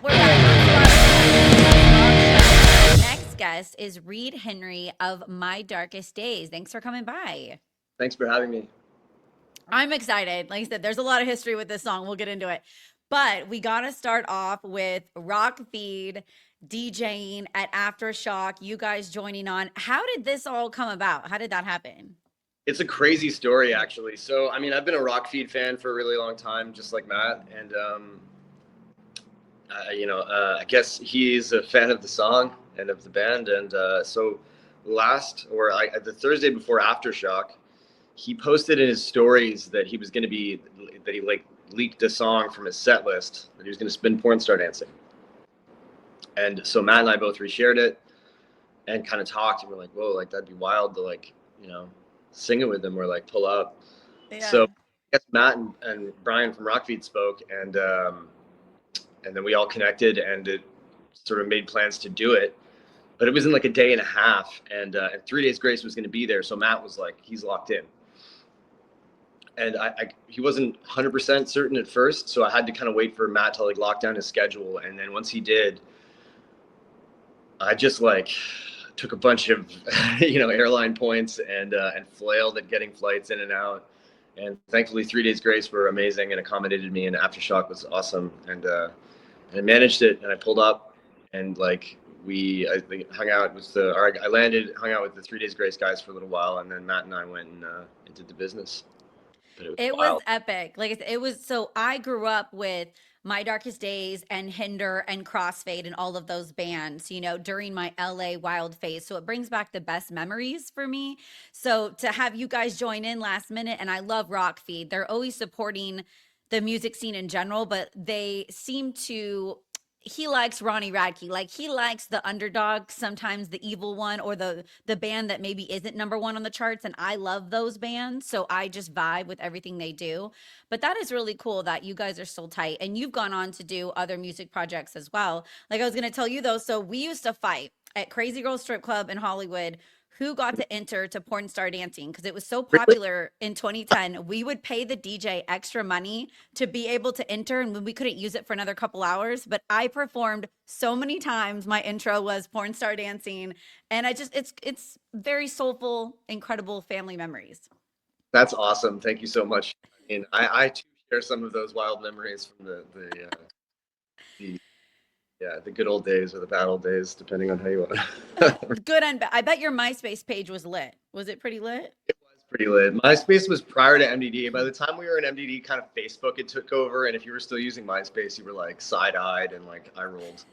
We're back. Our next guest is Reid Henry of My Darkest Days. Thanks for coming by. Thanks for having me. I'm excited. Like I said, there's a lot of history with this song. We'll get into it. But we got to start off with Rockfeed DJing at Aftershock, you guys joining on. How did this all come about? How did that happen? It's a crazy story, actually. So, I mean, I've been a Rockfeed fan for a really long time, just like Matt, and I guess he's a fan of the song and of the band, and so the Thursday before Aftershock, he posted in his stories that he was going to be that he like leaked a song from his set list that he was going to spin Porn Star Dancing, and so Matt and I both reshared it and kind of talked, and we're like, whoa, like that'd be wild to sing it with him or like pull up. So Yeah. I guess Matt and Brian from Rockfeed spoke, and then we all connected, and it sort of made plans to do it. But it was in like a day and a half, and 3 Days Grace was going to be there. So Matt was like, he's locked in. And he wasn't 100% certain at first, so I had to kind of wait for Matt to like lock down his schedule. And then once he did, I just like took a bunch of airline points and flailed at getting flights in and out. And thankfully, 3 Days Grace were amazing and accommodated me, and Aftershock was awesome. And I managed it, and I pulled up, and like I hung out with I landed, hung out with the 3 Days Grace guys for a little while, and then Matt and I went and did the business. But it was It was wild. epic. Like I said, it was so I grew up with My Darkest Days and Hinder and Crossfade and all of those bands, during my LA wild phase. So it brings back the best memories for me. So to have you guys join in last minute, and I love Rockfeed. They're always supporting the music scene in general, but they seem to he likes Ronnie Radke. Like he likes the underdog, sometimes the evil one, or the band that maybe isn't number one on the charts. And I love those bands, so I just vibe with everything they do. But that is really cool that you guys are still tight, and you've gone on to do other music projects as well. Like I was gonna tell you though, so we used to fight at Crazy Girl Strip Club in Hollywood who got to enter to Porn Star Dancing because it was so Really? popular in 2010. We would pay the DJ extra money to be able to enter, and we couldn't use it for another couple hours. But I performed so many times. My intro was Porn Star Dancing, and it's very soulful, incredible family memories. That's awesome. Thank you so much. I mean, I too share some of those wild memories from the the good old days or the bad old days, depending on how you want. Good and bad. I bet your MySpace page was lit. Was it pretty lit? It was pretty lit. MySpace was prior to MDD. By the time we were in MDD, kind of Facebook it took over, and if you were still using MySpace, you were like side-eyed and like eye rolled.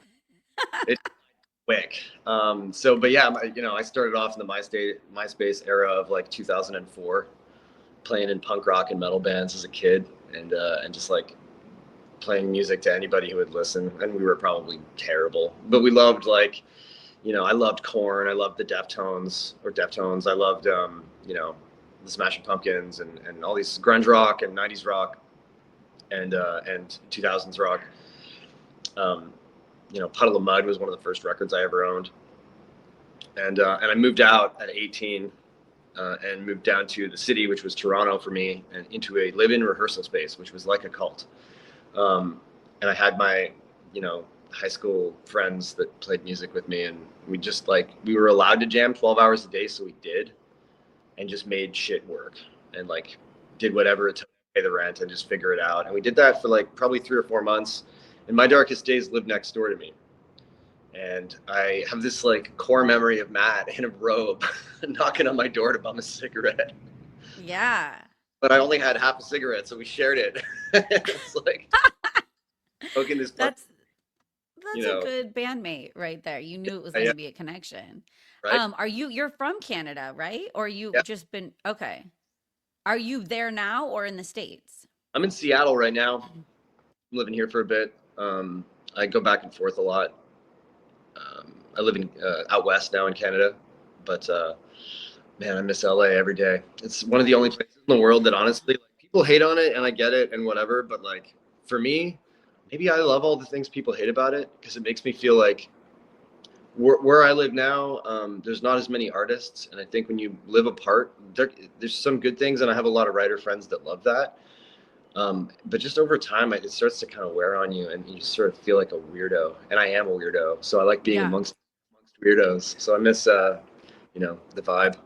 It quick. But yeah, I started off in the MySpace era of like 2004, playing in punk rock and metal bands as a kid, and just like playing music to anybody who would listen. And we were probably terrible, but we loved I loved Korn. I loved the Deftones. I loved, the Smashing Pumpkins and all these grunge rock and 90s rock and 2000s rock. Puddle of Mud was one of the first records I ever owned. And I moved out at 18 and moved down to the city, which was Toronto for me, and into a live-in rehearsal space, which was like a cult. And I had my, high school friends that played music with me, and we were allowed to jam 12 hours a day, so we did, and just made shit work and like did whatever it took to pay the rent and just figure it out. And we did that for like probably 3 or 4 months. And My Darkest Days lived next door to me. And I have this like core memory of Matt in a robe knocking on my door to bum a cigarette. Yeah. But I only had half a cigarette, so we shared it. It's like smoking this part, That's you that's a know, good bandmate right there. You knew it was going yeah, to be a connection. right? You're from Canada, right? Or you Yeah. just been okay. Are you there now or in the States? I'm in Seattle right now. I'm living here for a bit. I go back and forth a lot. I live in out west now in Canada, but man, I miss LA every day. It's one of the only places in the world that honestly, like, people hate on it, and I get it and whatever. But like for me, maybe I love all the things people hate about it because it makes me feel like where I live now, there's not as many artists, and I think when you live apart, there's some good things, and I have a lot of writer friends that love that. But just over time, it starts to kind of wear on you, and you just sort of feel like a weirdo. And I am a weirdo, so I like being Yeah. amongst weirdos. So I miss, the vibe.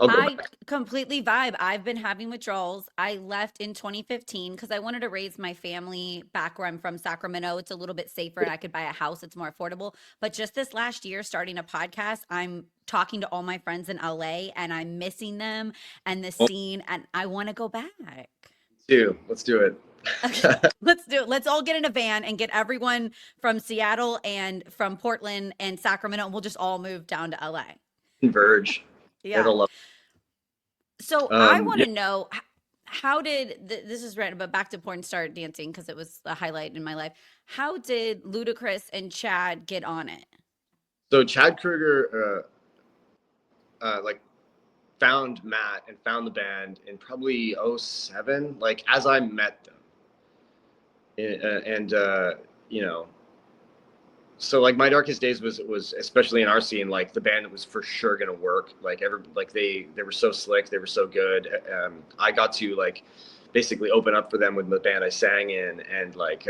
I'll go I back. completely vibe. I've been having withdrawals. I left in 2015 because I wanted to raise my family back where I'm from, Sacramento. It's a little bit safer and I could buy a house. It's more affordable. But just this last year, starting a podcast, I'm talking to all my friends in LA and I'm missing them and the scene, and I want to go back. Let's do it. Okay, let's do it. Let's all get in a van and get everyone from Seattle and from Portland and Sacramento, and we'll just all move down to LA. Converge. Yeah, Yeah. they'll love. So I want Yeah. to know how did this is random, but back to porn star dancing because it was a highlight in my life. How did Ludacris and Chad get on it? So Chad Kruger, like found Matt and found the band in probably '07, like as I met them. And you know, so like My Darkest Days was especially in our scene, like the band was for sure gonna work. Like they were so slick, they were so good. I got to like basically open up for them with the band I sang in, and like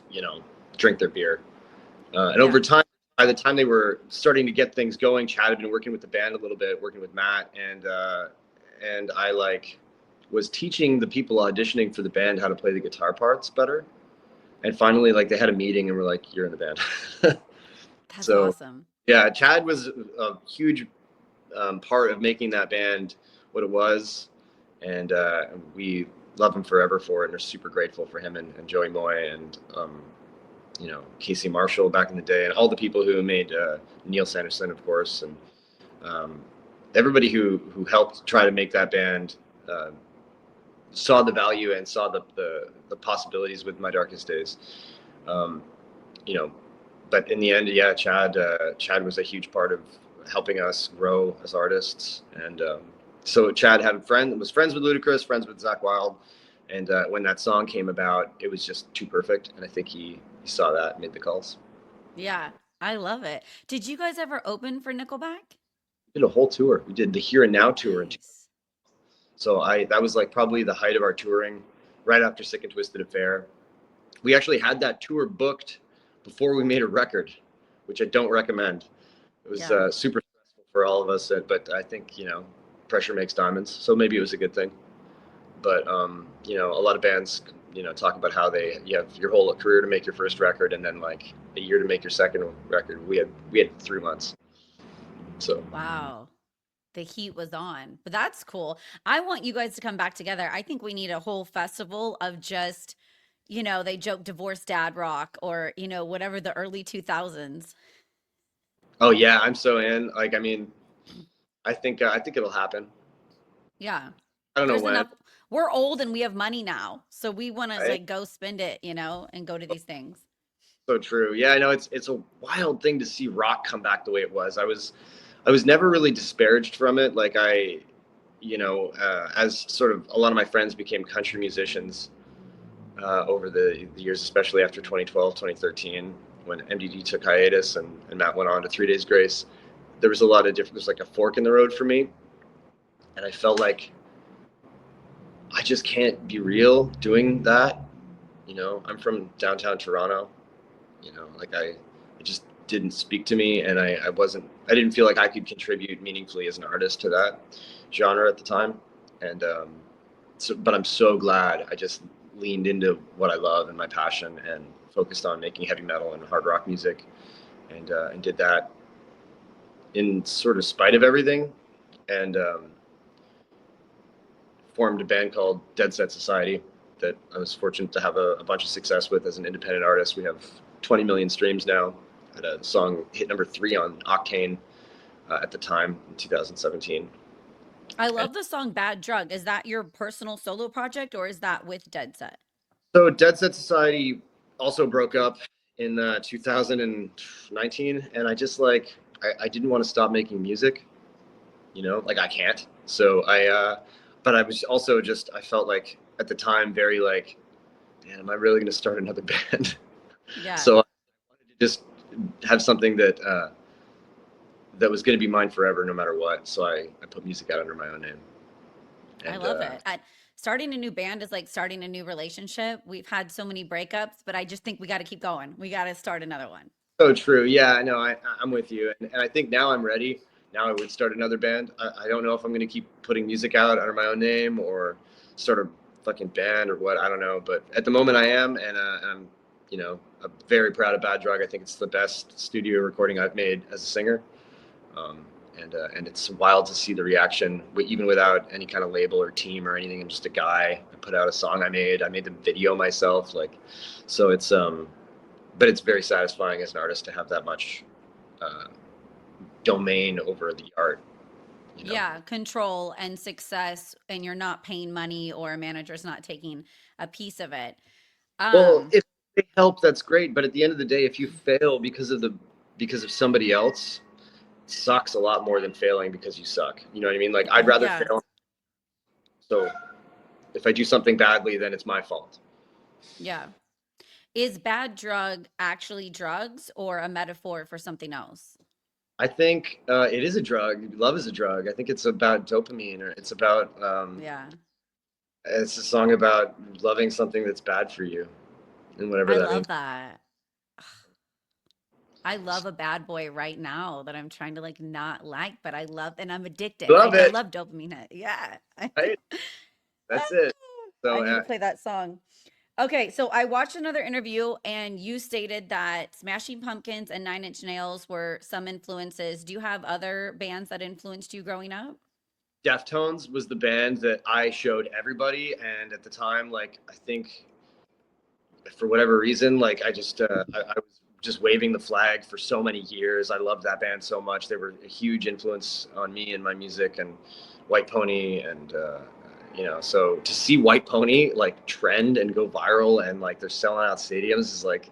you know drink their beer. And over Yeah. time, by the time they were starting to get things going, Chad had been working with the band a little bit, working with Matt, and I like was teaching the people auditioning for the band how to play the guitar parts better. And finally, like they had a meeting and we're like, "You're in the band." That's So awesome. yeah, Chad was a huge part of making that band what it was, and we love him forever for it, and are super grateful for him and Joey Moy and Casey Marshall back in the day, and all the people who made Neil Sanderson, of course, and um, everybody who helped try to make that band uh, saw the value and saw the possibilities with My Darkest Days. Um, you know, but in the end, yeah, Chad was a huge part of helping us grow as artists, and so Chad had a friend, was friends with Ludacris, friends with Zach Wild, and when that song came about, it was just too perfect, and I think he saw that, and made the calls. Yeah. I love it. Did you guys ever open for Nickelback? We did a whole tour. We did the Here and Now tour, Nice. so I that was like probably the height of our touring, right after Sick and Twisted Affair. We actually had that tour booked before we made a record, which I don't recommend. It was Yeah. super stressful for all of us, but I think pressure makes diamonds. So maybe it was a good thing. But a lot of bands talk about how you have your whole career to make your first record, and then like a year to make your second record. We had 3 months. So Wow. The heat was on. But that's cool. I want you guys to come back together. I think we need a whole festival of just, they joke divorce dad rock or, whatever the early 2000s. oh yeah, I'm so in. Like I mean, I think it'll happen. Yeah. I don't know There's when. enough. We're old and we have money now. So we want to Right? like go spend it, and go to these things. So true. Yeah, I know it's a wild thing to see rock come back the way it was. I was never really disparaged from it. Like as sort of a lot of my friends became country musicians over the years, especially after 2012, 2013, when MDD took hiatus and Matt went on to 3 Days Grace. There was a lot of different. There's like a fork in the road for me, and I felt like I just can't be real doing that. I'm from downtown Toronto. Like it just didn't speak to me, and I didn't feel like I could contribute meaningfully as an artist to that genre at the time. And but I'm so glad I just leaned into what I love and my passion, and focused on making heavy metal and hard rock music, and did that in sort of spite of everything, and formed a band called Dead Set Society that I was fortunate to have a bunch of success with as an independent artist. We have 20 million streams now. Had a song hit number 3 on Octane at the time in 2017. I And love the song Bad Drug. Is that your personal solo project or is that with Dead Set? so Dead Set Society also broke up in 2019, and I just like I didn't want to stop making music. Like I can't. So but I was also just I felt like at the time very like, man, am I really going to start another band? Yeah. So I wanted to just have something that was going to be mine forever, no matter what. So I put music out under my own name, I and love it. starting a new band is like starting a new relationship. We've had so many breakups, but I just think we got to keep going. We got to start another one. So true. Yeah, I know. I'm with you, and I think now I'm ready. Now I would start another band. I don't know if I'm going to keep putting music out under my own name or start a fucking band or what. I don't know, but at the moment I am, and I'm, I'm very proud of Bad Drug. I think it's the best studio recording I've made as a singer, um, and it's wild to see the reaction, even without any kind of label or team or anything. I'm just a guy. I put out a song I made. I made the video myself. Like, so it's but it's very satisfying as an artist to have that much uh, domain over the art, you know. Yeah, control and success, and you're not paying money or a manager's not taking a piece of it. Well, Um, if they help, that's great. But at the end of the day, if you fail because of somebody else, it sucks a lot more than failing because you suck. You know what I mean? Like I'd rather yeah, fail. So if I do something badly, then it's my fault. yeah. Is bad drug actually drugs or a metaphor for something else? I think it is a drug. Love is a drug. I think it's about dopamine, or it's about Yeah. it's a song about loving something that's bad for you, and whatever I that means. love that. I love a bad boy right now that I'm trying to like not like, but I love and I'm addicted. Love I it. love dopamine. Yeah. Right? That's it. I So need to play that song. Okay, so I watched another interview and you stated that Smashing Pumpkins and Nine Inch Nails were some influences. Do you have other bands that influenced you growing up? Deftones was the band that I showed everybody, and at the time, like I think for whatever reason, like I was just waving the flag for so many years. I loved that band so much. They were a huge influence on me and my music, and White Pony, and so to see White Pony like trend and go viral, and like they're selling out stadiums is like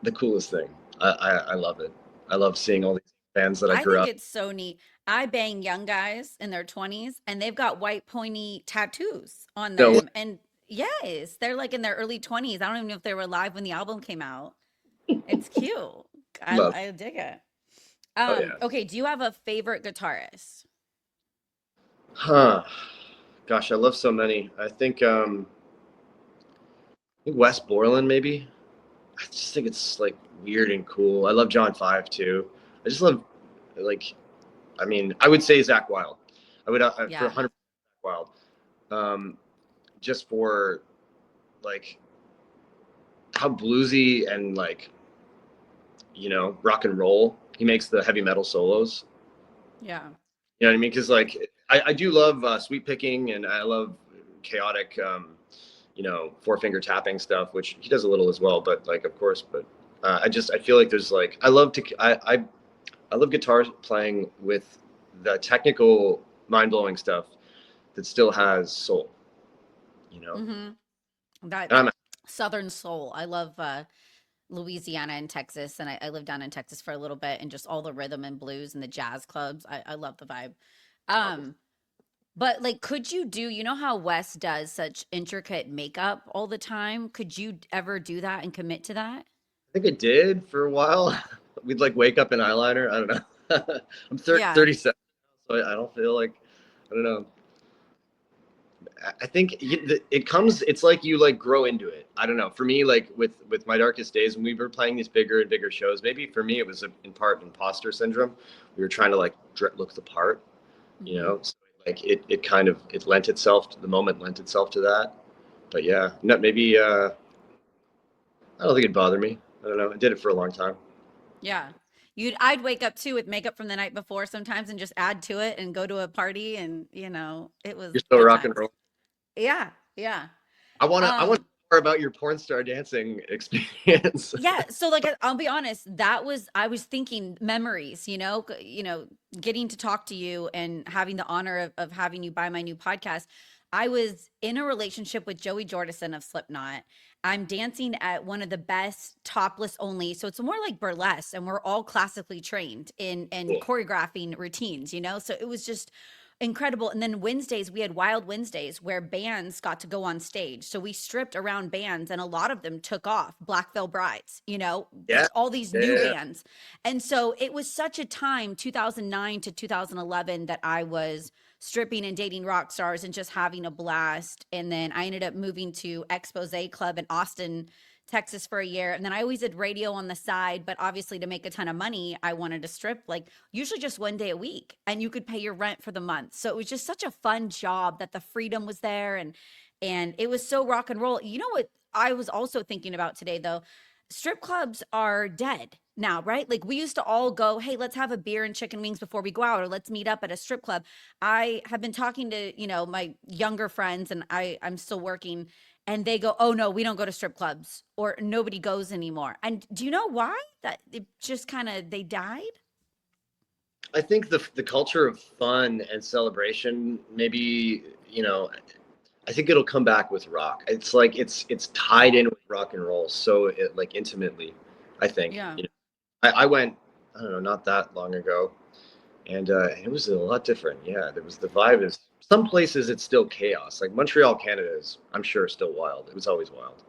the coolest thing. I love it. I love seeing all these bands that I I grew think up. it's so neat. I bang young guys in their 20s and they've got white pointy tattoos on No, them. And yes, they're like in their early 20s. I don't even know if they were alive when the album came out. It's cute. love. I dig it. Oh yeah. Okay, do you have a favorite guitarist? Huh. Gosh, I love so many. I think Wes Borland maybe. I just think it's like weird and cool. I love John Five too. I just love like I mean I would say Zach Wild. I would for Yeah. 100% Wild. Um, just for like how bluesy and like rock and roll he makes the heavy metal solos. Yeah. You know what I mean? Because like I do love sweep picking, and I love chaotic, four finger tapping stuff, which he does a little as well. But like, of course, but I feel like there's like I love guitar playing with the technical mind blowing stuff that still has soul. You know, Mm-hmm. That and I'm Southern soul. I love Louisiana and Texas, and I lived down in Texas for a little bit, and just all the rhythm and blues and the jazz clubs. I love the vibe. Um, but like, could you do, you know how Wes does such intricate makeup all the time? Could you ever do that and commit to that? I think I did for a while. We'd like wake up in eyeliner. I don't know. I'm Yeah. 37, so I don't feel like I don't know. I think it comes. It's like you like grow into it. I don't know. For me, like with my darkest days, when we were playing these bigger and bigger shows, maybe for me it was in part imposter syndrome. We were trying to like look the part, Hmm. So, like it kind of it lent itself to the moment, lent itself to that. But yeah, no, maybe I don't think it'd bother me. I don't know. I did it for a long time. Yeah. I'd wake up too with makeup from the night before sometimes and just add to it and go to a party and, it was You're still good rock and times. roll. Yeah. Yeah. I want Um, more about your porn star dancing experience. Yeah, so like I'll be honest, I was thinking memories, getting to talk to you and having the honor of having you buy my new podcast. I was in a relationship with Joey Jordison of Slipknot. I'm dancing at one of the best topless only. So it's more like burlesque and we're all classically trained in Cool. choreographing routines, So it was just incredible. And then Wednesdays, we had Wild Wednesdays where bands got to go on stage. So we stripped around bands and a lot of them took off. Black Veil Brides, Yeah, just all these new yeah. bands. And so it was such a time, 2009 to 2011, that I was stripping and dating rock stars and just having a blast. And then I ended up moving to Expose Club in Austin, Texas for a year. And then I always did radio on the side, but obviously to make a ton of money, I wanted to strip like usually just one day a week and you could pay your rent for the month. So it was just such a fun job that the freedom was there and it was so rock and roll. You know what I was also thinking about today though? Strip clubs are dead now, right? Like we used to all go, hey, let's have a beer and chicken wings before we go out, or let's meet up at a strip club. I have been talking to, my younger friends and I'm still working and they go, oh no, we don't go to strip clubs or nobody goes anymore. And do you know why? That it just kind of, they died? I think the culture of fun and celebration, maybe, I think it'll come back with rock. It's like it's tied in with rock and roll like intimately. I think. Yeah. I went, I don't know, not that long ago, and it was a lot different. Yeah, there was the vibe is some places it's still chaos. Like Montreal, Canada is, I'm sure, still wild. It was always wild.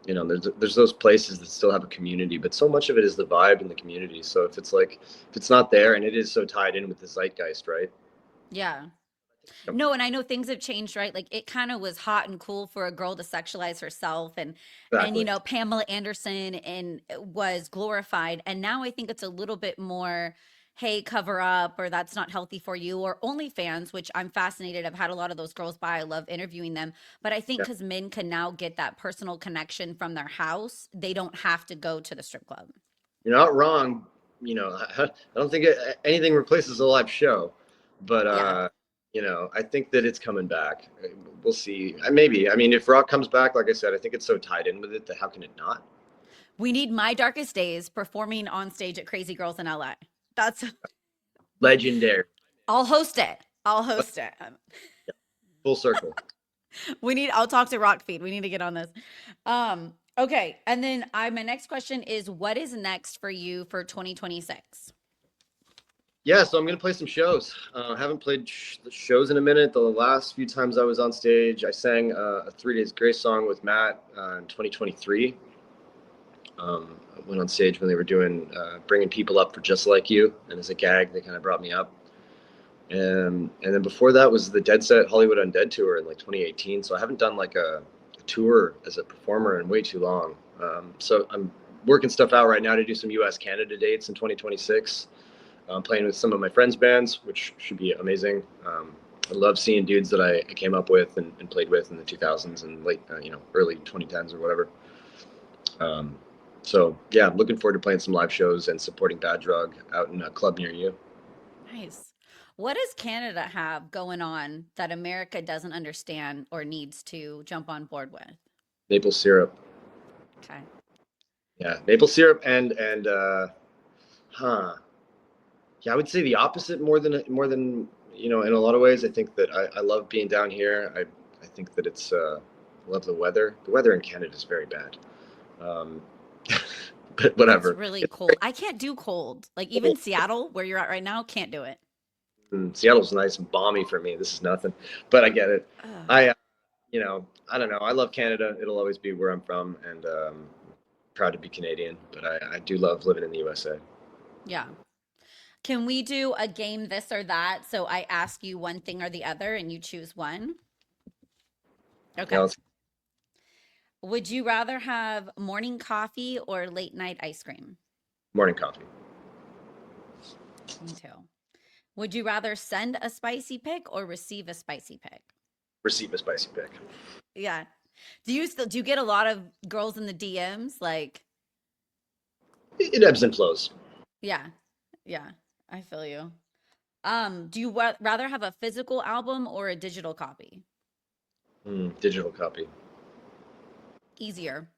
There's those places that still have a community, but so much of it is the vibe in the community. So if it's not there, and it is so tied in with the zeitgeist, right? Yeah. No, and I know things have changed, right? Like it kind of was hot and cool for a girl to sexualize herself and Exactly. Pamela Anderson and was glorified. And now I think it's a little bit more, hey, cover up or that's not healthy for you or OnlyFans, which I'm fascinated. I've had a lot of those girls by. I love interviewing them. But I think Yeah, because men can now get that personal connection from their house, they don't have to go to the strip club. you're not wrong. I don't think anything replaces a live show, but Yeah. I think that it's coming back. We'll see. Maybe. I mean, if rock comes back, like I said, I think it's so tied in with it that how can it not? We need My Darkest Days performing on stage at Crazy Girls in LA. That's Legendary. I'll host it. I'll host it. Full circle. I'll talk to Rockfeed. We need to get on this. Okay. And then my next question is what is next for you for 2026? Yeah, so I'm gonna play some shows. Haven't played shows in a minute. The last few times I was on stage, I sang a 3 Days Grace song with Matt in 2023. I went on stage when they were doing bringing people up for Just Like You, and as a gag, they kind of brought me up. And then before that was the Dead Set Hollywood Undead tour in like 2018. So I haven't done like a tour as a performer in way too long. So I'm working stuff out right now to do some U.S. Canada dates in 2026. I'm playing with some of my friends' bands, which should be amazing. I love seeing dudes that I came up with and played with in the 2000s and late, early 2010s or whatever. So yeah, I'm looking forward to playing some live shows and supporting Bad Drug out in a club near you. Nice. What does Canada have going on that America doesn't understand or needs to jump on board with? Maple syrup. Okay. Yeah, maple syrup and huh. Yeah, I would say the opposite more than in a lot of ways. I think that I love being down here. I think that it's I love the weather. The weather in Canada is very bad. Um, but It's whatever. really cold. I can't do cold. Like even Seattle, where you're at right now, can't do it. Seattle's nice and balmy for me. This is nothing, but I get it. Ugh. I I don't know. I love Canada. It'll always be where I'm from, and proud to be Canadian. But I do love living in the USA. Yeah. Can we do a game this or that? So I ask you one thing or the other and you choose one? Yeah, Okay. let's Would you rather have morning coffee or late night ice cream? morning coffee. Me too. Would you rather send a spicy pic or receive a spicy pic? Receive a spicy pick. Yeah. Do you get a lot of girls in the DMs? Like, It ebbs and flows. yeah. Yeah. I feel you. Do you rather have a physical album or a digital copy? Digital copy. Easier.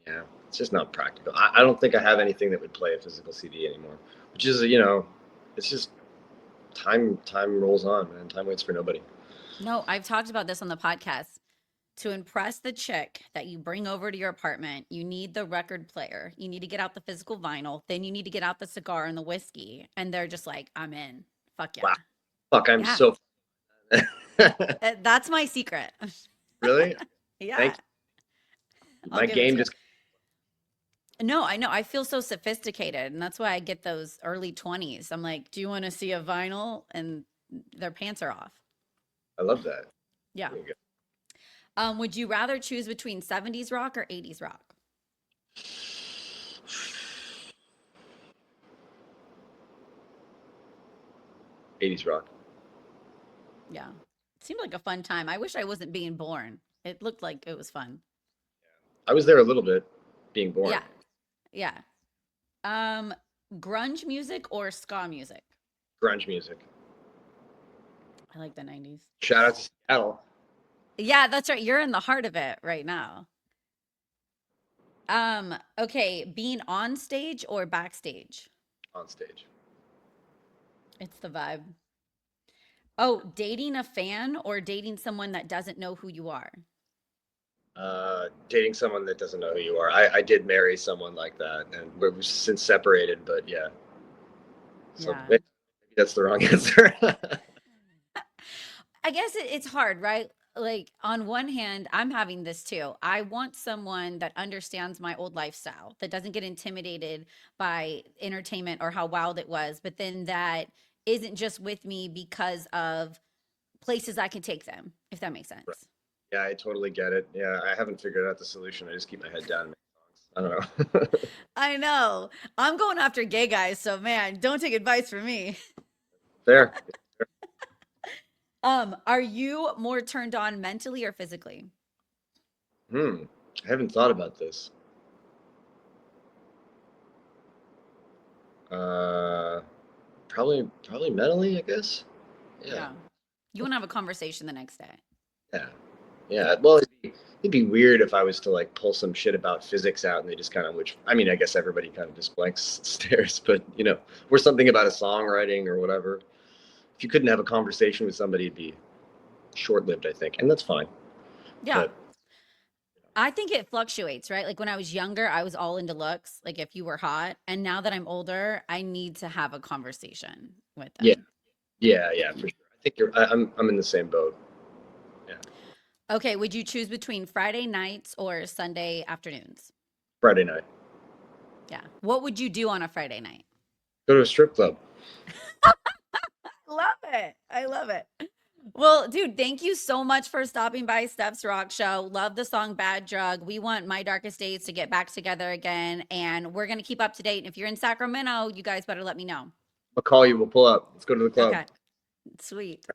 Yeah, it's just not practical. I don't think I have anything that would play a physical CD anymore. Which is, it's just time rolls on, man. Time waits for nobody. No, I've talked about this on the podcast. To impress the chick that you bring over to your apartment, you need the record player. You need to get out the physical vinyl. Then you need to get out the cigar and the whiskey. And they're just like, I'm in. Fuck Wow. yeah. Fuck, I'm Yeah. so That's my secret. really. Yeah. Thank you. I'll My give it game to you. just No, I know. I feel so sophisticated. And that's why I get those early 20s. I'm like, do you want to see a vinyl? And their pants are off. I love that. Yeah. There you go. Would you rather choose between 70s rock or 80s rock? 80s rock. Yeah. It seemed like a fun time. I wish I wasn't being born. It looked like it was fun. I was there a little bit, being born. Yeah. Yeah. Um, grunge music or ska music? Grunge music. I like the 90s. Shout out to Seattle. Yeah, that's right. You're in the heart of it right now. Okay, being on stage or backstage? On stage. It's the vibe. Oh, dating a fan or dating someone that doesn't know who you are? Dating someone that doesn't know who you are. I did marry someone like that, and we've since separated. But yeah, so Yeah. maybe that's the wrong answer. I guess it's hard, right? Like on one hand, I'm having this too. I want someone that understands my old lifestyle, that doesn't get intimidated by entertainment or how wild it was, but then that isn't just with me because of places I can take them, if that makes Right. sense. Yeah, I totally get it. Yeah, I haven't figured out the solution. I just keep my head down and make songs. I don't know. I know. I'm going after gay guys, so man, don't take advice from me. There. Are you more turned on mentally or physically? I haven't thought about this. Uh, probably mentally, I guess. Yeah. Yeah. You want to have a conversation the next day. Yeah. Yeah. Well, it'd be weird if I was to like pull some shit about physics out and they just kind of, which I mean, I guess everybody kind of just blanks stares, but or something about a songwriting or whatever. If you couldn't have a conversation with somebody, it'd be short-lived, I think, and that's fine. Yeah. But I think it fluctuates, right? Like when I was younger, I was all into looks, like if you were hot. And now that I'm older, I need to have a conversation with yeah, them. yeah, for sure. I think I'm in the same boat. Yeah. Okay, would you choose between Friday nights or Sunday afternoons? Friday night, Yeah. What would you do on a Friday night? go to a strip club. Love it. I love it. Well, dude, thank you so much for stopping by Steph's Rock Show. Love the song Bad Drug. We want My Darkest Days to get back together again, and we're going to keep up to date. If you're in Sacramento, you guys better let me know. I'll call you. We'll pull up. Let's go to the club. Okay, sweet.